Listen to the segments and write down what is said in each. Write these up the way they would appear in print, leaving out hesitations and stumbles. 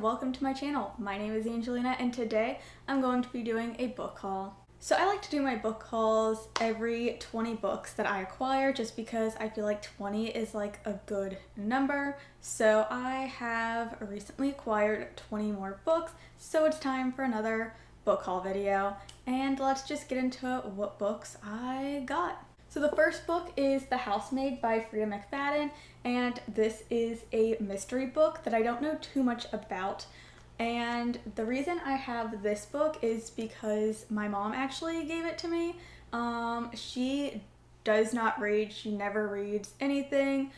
and welcome to my channel. My name is Angelina and today I'm going to be doing a book haul. So I like to do my book hauls every 20 books that I acquire just because I feel like 20 is like a good number. So I have recently acquired 20 more books, so it's time for another book haul video. And let's just get into what books I got. So the first book is The Housemaid by Freida McFadden, and this is a mystery book that I don't know too much about. And the reason I have this book is because my mom actually gave it to me. She does not read, she never reads anything,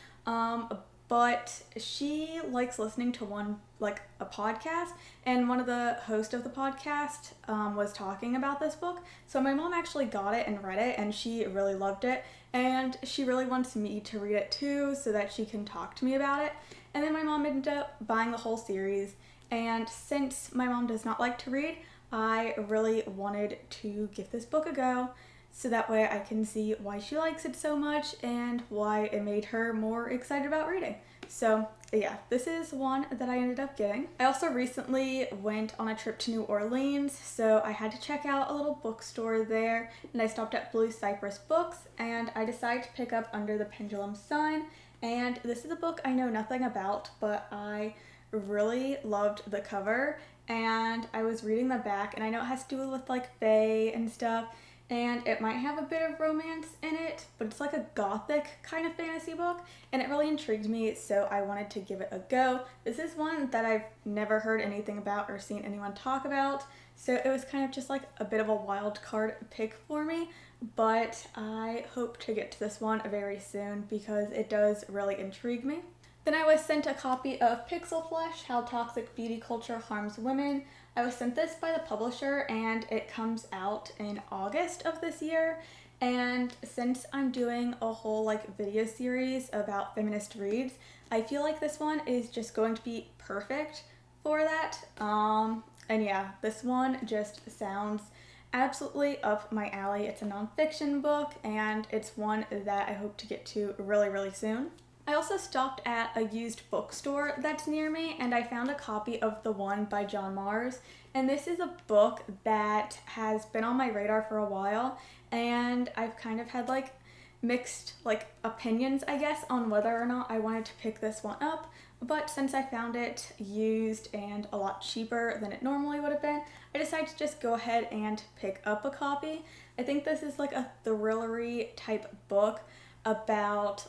but she likes listening to a podcast, and one of the hosts of the podcast was talking about this book. So my mom actually got it and read it, and she really loved it, and she really wants me to read it too so that she can talk to me about it. And then my mom ended up buying the whole series, and since my mom does not like to read, I really wanted to give this book a go so that way I can see why she likes it so much and why it made her more excited about reading. So yeah, this is one that I ended up getting. I also recently went on a trip to New Orleans, so I had to check out a little bookstore there, and I stopped at Blue Cypress Books, and I decided to pick up Under the Pendulum Sun. And this is a book I know nothing about, but I really loved the cover, and I was reading the back, and I know it has to do with like fae and stuff, and it might have a bit of romance in it, but it's like a gothic kind of fantasy book, and it really intrigued me, so I wanted to give it a go. This is one that I've never heard anything about or seen anyone talk about, so it was kind of just like a bit of a wild card pick for me, but I hope to get to this one very soon because it does really intrigue me. Then I was sent a copy of Pixel Flesh, How Toxic Beauty Culture Harms Women. I was sent this by the publisher, and it comes out in August of this year. And since I'm doing a whole video series about feminist reads, I feel like this one is just going to be perfect for that. And yeah, this one just sounds absolutely up my alley. It's a nonfiction book, and it's one that I hope to get to really, really soon. I also stopped at a used bookstore that's near me, and I found a copy of The One by John Mars, and this is a book that has been on my radar for a while, and I've kind of had mixed opinions, I guess, on whether or not I wanted to pick this one up, but since I found it used and a lot cheaper than it normally would have been, I decided to just go ahead and pick up a copy. I think this is like a thrillery type book about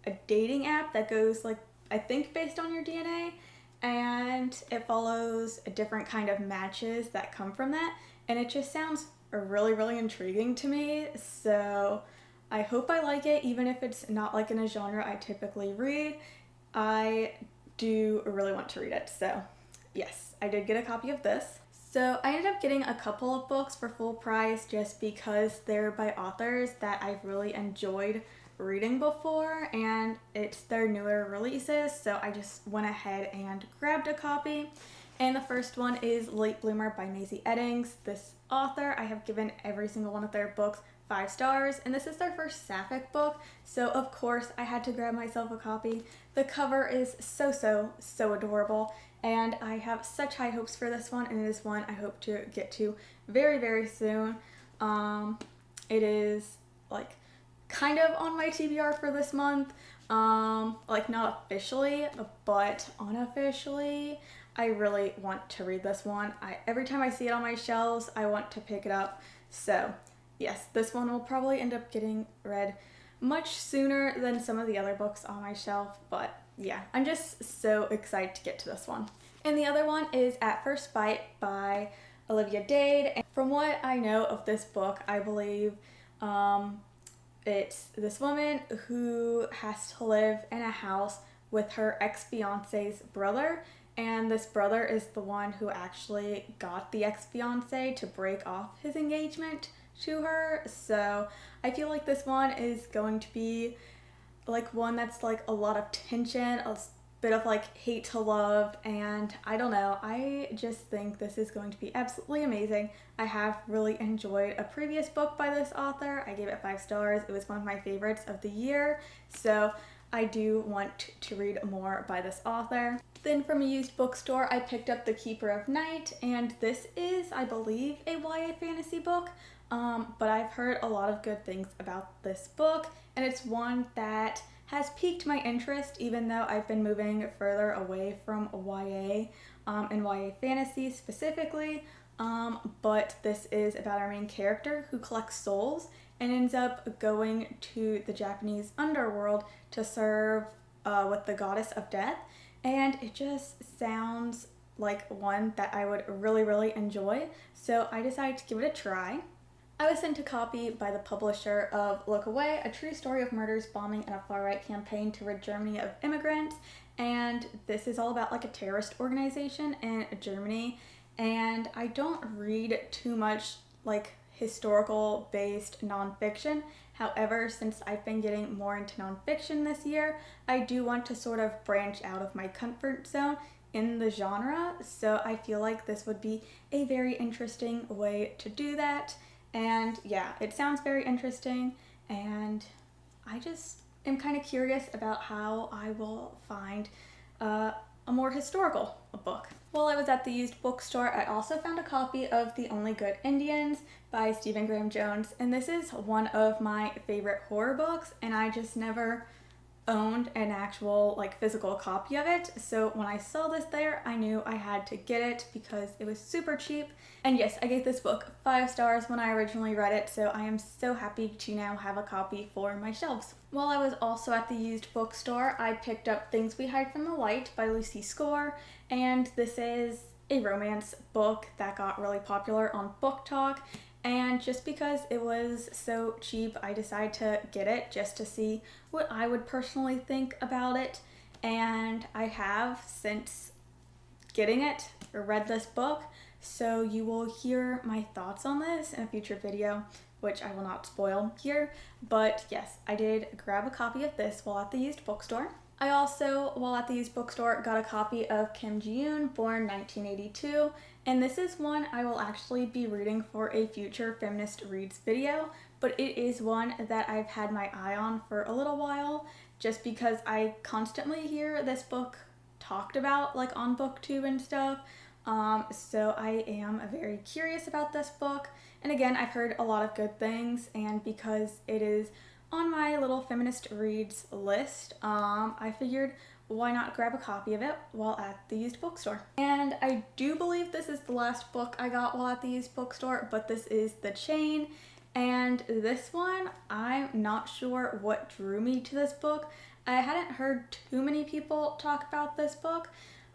a dating app that goes I think based on your DNA, and it follows a different kind of matches that come from that, and it just sounds really, really intriguing to me, so I hope I like it, even if it's not in a genre I typically read. I do really want to read it, so yes, I did get a copy of this. So I ended up getting a couple of books for full price just because they're by authors that I've really enjoyed reading before, and it's their newer releases, so I just went ahead and grabbed a copy. And the first one is Late Bloomer by Maisie Eddings. This author, I have given every single one of their books 5 stars, and this is their first sapphic book, so of course I had to grab myself a copy. The cover is so adorable, and I have such high hopes for this one, and it is one I hope to get to very, very soon. It is kind of on my TBR for this month, not officially, but unofficially. I really want to read this one. Every time I see it on my shelves, I want to pick it up. So yes, this one will probably end up getting read much sooner than some of the other books on my shelf, but yeah, I'm just so excited to get to this one. And the other one is At First Bite by Olivia Dade. And from what I know of this book, I believe it's this woman who has to live in a house with her ex-fiance's brother, and this brother is the one who actually got the ex-fiance to break off his engagement to her. So I feel like this one is going to be one that's a lot of tension, a bit of hate to love, and I don't know, I just think this is going to be absolutely amazing. I have really enjoyed a previous book by this author. I gave it 5 stars. It was one of my favorites of the year, so I do want to read more by this author. Then from a used bookstore, I picked up The Keeper of Night, and this is, I believe, a YA fantasy book, but I've heard a lot of good things about this book, and it's one that has piqued my interest even though I've been moving further away from YA and YA fantasy specifically, but this is about our main character who collects souls and ends up going to the Japanese underworld to serve with the goddess of death. And it just sounds like one that I would really enjoy, so I decided to give it a try. I was sent a copy by the publisher of Look Away, a true story of murders, bombing, and a far-right campaign to rid Germany of immigrants, and this is all about like a terrorist organization in Germany, and I don't read too much like historical based nonfiction. However, since I've been getting more into nonfiction this year, I do want to sort of branch out of my comfort zone in the genre, so I feel like this would be a very interesting way to do that. And yeah, it sounds very interesting, and I just am kind of curious about how I will find a more historical book. While I was at the used bookstore, I also found a copy of The Only Good Indians by Stephen Graham Jones, and this is one of my favorite horror books, and I just never owned an actual like physical copy of it, so when I saw this there, I knew I had to get it because it was super cheap. And yes, I gave this book 5 stars when I originally read it, so I am so happy to now have a copy for my shelves. While I was also at the used bookstore, I picked up Things We Hide from the Light by Lucy Score, and this is a romance book that got really popular on Book Talk, and just because it was so cheap, I decided to get it just to see what I would personally think about it. And I have since getting it read this book, so you will hear my thoughts on this in a future video, which I will not spoil here. But yes, I did grab a copy of this while at the used bookstore. I also, while at the used bookstore, got a copy of Kim Jiyoung, born 1982, and this is one I will actually be reading for a future Feminist Reads video, but it is one that I've had my eye on for a little while, just because I constantly hear this book talked about, like on BookTube and stuff, so I am very curious about this book, and again, I've heard a lot of good things, and because it is on my little Feminist Reads list, I figured why not grab a copy of it while at the used bookstore. And I do believe this is the last book I got while at the used bookstore, but this is The Chain, and this one, I'm not sure what drew me to this book. I hadn't heard too many people talk about this book.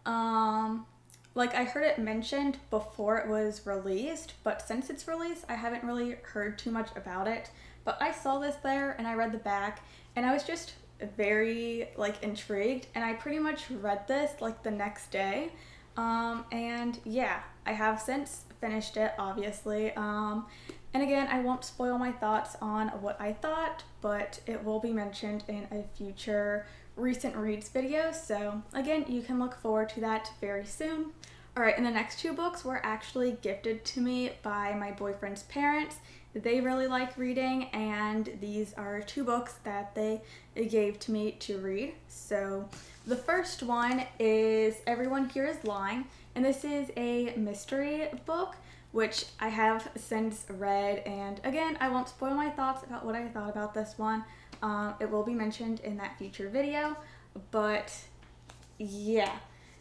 Like I heard it mentioned before it was released, but since it's released, I haven't really heard too much about it. But I saw this there and I read the back and I was just very like intrigued, and I pretty much read this like the next day. And yeah, I have since finished it, obviously. And again, I won't spoil my thoughts on what I thought, but it will be mentioned in a future recent reads video. So again, you can look forward to that very soon. Alright, and the next 2 books were actually gifted to me by my boyfriend's parents. They really like reading, and these are 2 books that they gave to me to read. So the first one is Everyone Here Is Lying, and this is a mystery book, which I have since read, and again, I won't spoil my thoughts about what I thought about this one. It will be mentioned in that future video, but yeah,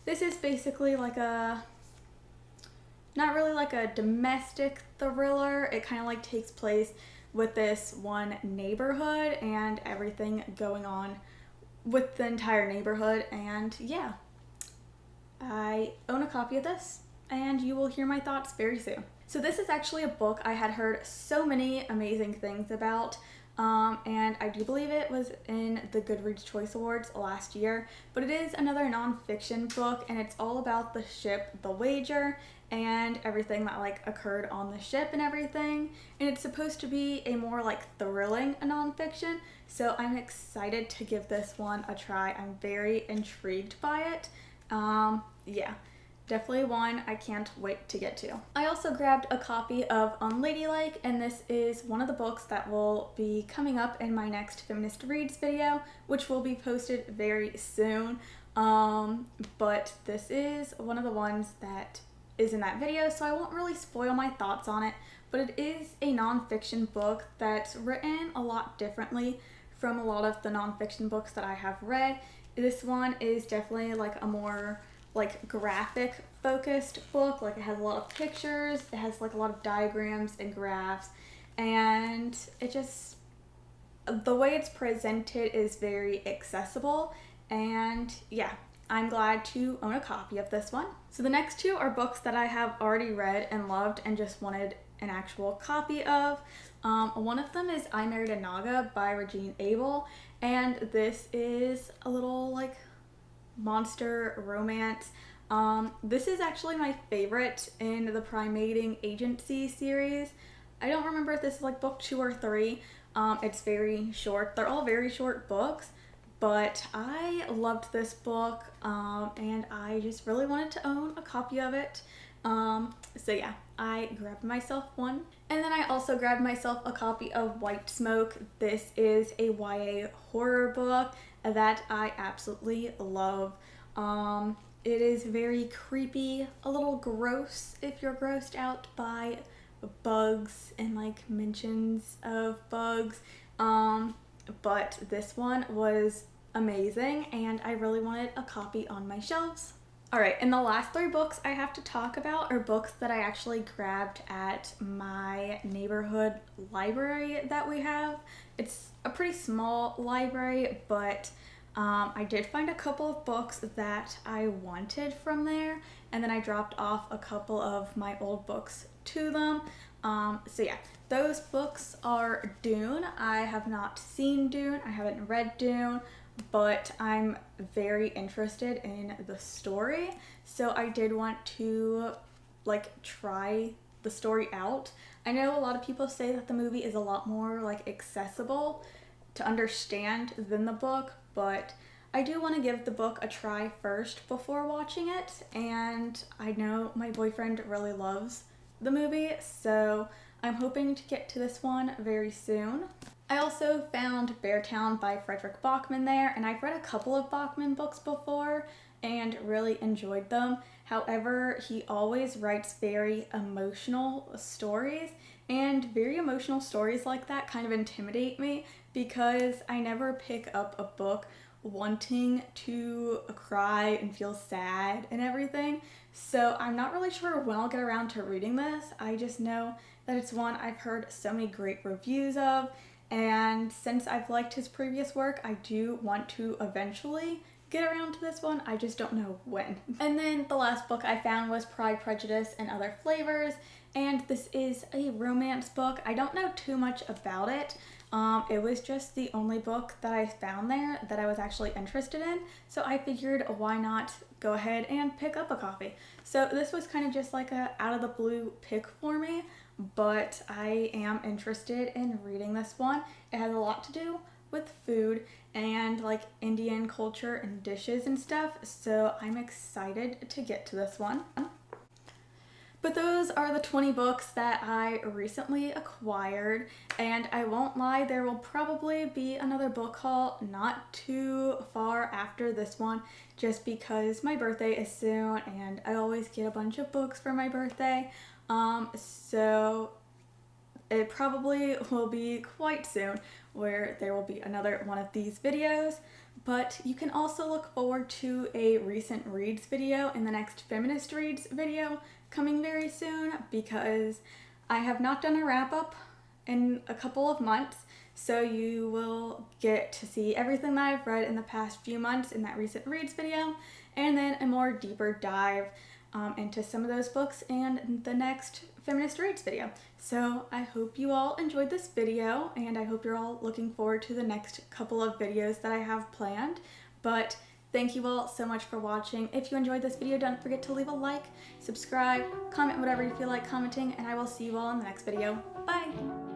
this is basically like a, not really like a domestic thriller. It kind of like takes place with this one neighborhood and everything going on with the entire neighborhood, and yeah, I own a copy of this and you will hear my thoughts very soon. So this is actually a book I had heard so many amazing things about, and I do believe it was in the Goodreads Choice Awards last year, but it is another nonfiction book, and it's all about the ship The Wager and everything that like occurred on the ship and everything, and it's supposed to be a more like thrilling nonfiction, so I'm excited to give this one a try. I'm very intrigued by it. Yeah, definitely one I can't wait to get to. I also grabbed a copy of Unladylike, and this is one of the books that will be coming up in my next Feminist Reads video, which will be posted very soon. But this is one of the ones that is in that video, so I won't really spoil my thoughts on it, but it is a nonfiction book that's written a lot differently from a lot of the nonfiction books that I have read. This one is definitely like a more like graphic focused book. Like it has a lot of pictures, it has like a lot of diagrams and graphs, and it just, the way it's presented is very accessible, and yeah, I'm glad to own a copy of this one. So the next two are books that I have already read and loved and just wanted an actual copy of. One of them is I Married a Naga by Regine Abel, and this is a little like monster romance. This is actually my favorite in the Primating Agency series. I don't remember if this is like book 2 or 3. It's very short. They're all very short books, but I loved this book, and I just really wanted to own a copy of it. So yeah, I grabbed myself one. And then I also grabbed myself a copy of White Smoke. This is a YA horror book that I absolutely love. It is very creepy, a little gross if you're grossed out by bugs and like mentions of bugs. But this one was amazing and I really wanted a copy on my shelves. Alright, and the last 3 books I have to talk about are books that I actually grabbed at my neighborhood library that we have. It's a pretty small library, but I did find a couple of books that I wanted from there, and then I dropped off a couple of my old books to them. So yeah, those books are Dune. I have not seen Dune, I haven't read Dune, but I'm very interested in the story, so I did want to like try the story out. I know a lot of people say that the movie is a lot more like accessible to understand than the book, but I do want to give the book a try first before watching it, and I know my boyfriend really loves the movie, so I'm hoping to get to this one very soon. I also found Beartown by Frederick Bachman there, and I've read a couple of Bachman books before and really enjoyed them. However, he always writes very emotional stories, and very emotional stories like that kind of intimidate me because I never pick up a book wanting to cry and feel sad and everything. So I'm not really sure when I'll get around to reading this. I just know that it's one I've heard so many great reviews of, and since I've liked his previous work, I do want to eventually get around to this one. I just don't know when. And then the last book I found was Pride, Prejudice, and Other Flavors, and this is a romance book. I don't know too much about it. It was just the only book that I found there that I was actually interested in, so I figured why not go ahead and pick up a copy. So this was kind of just like a out of the blue pick for me, but I am interested in reading this one. It has a lot to do with food and like Indian culture and dishes and stuff, so I'm excited to get to this one. But those are the 20 books that I recently acquired, and I won't lie, there will probably be another book haul not too far after this one, just because my birthday is soon and I always get a bunch of books for my birthday. So it probably will be quite soon where there will be another one of these videos, but you can also look forward to a recent reads video in the next feminist reads video coming very soon, because I have not done a wrap-up in a couple of months, so you will get to see everything that I've read in the past few months in that recent reads video, and then a more deeper dive into some of those books and the next feminist reads video. So I hope you all enjoyed this video, and I hope you're all looking forward to the next couple of videos that I have planned. But thank you all so much for watching. If you enjoyed this video, don't forget to leave a like, subscribe, comment whatever you feel like commenting, and I will see you all in the next video. Bye!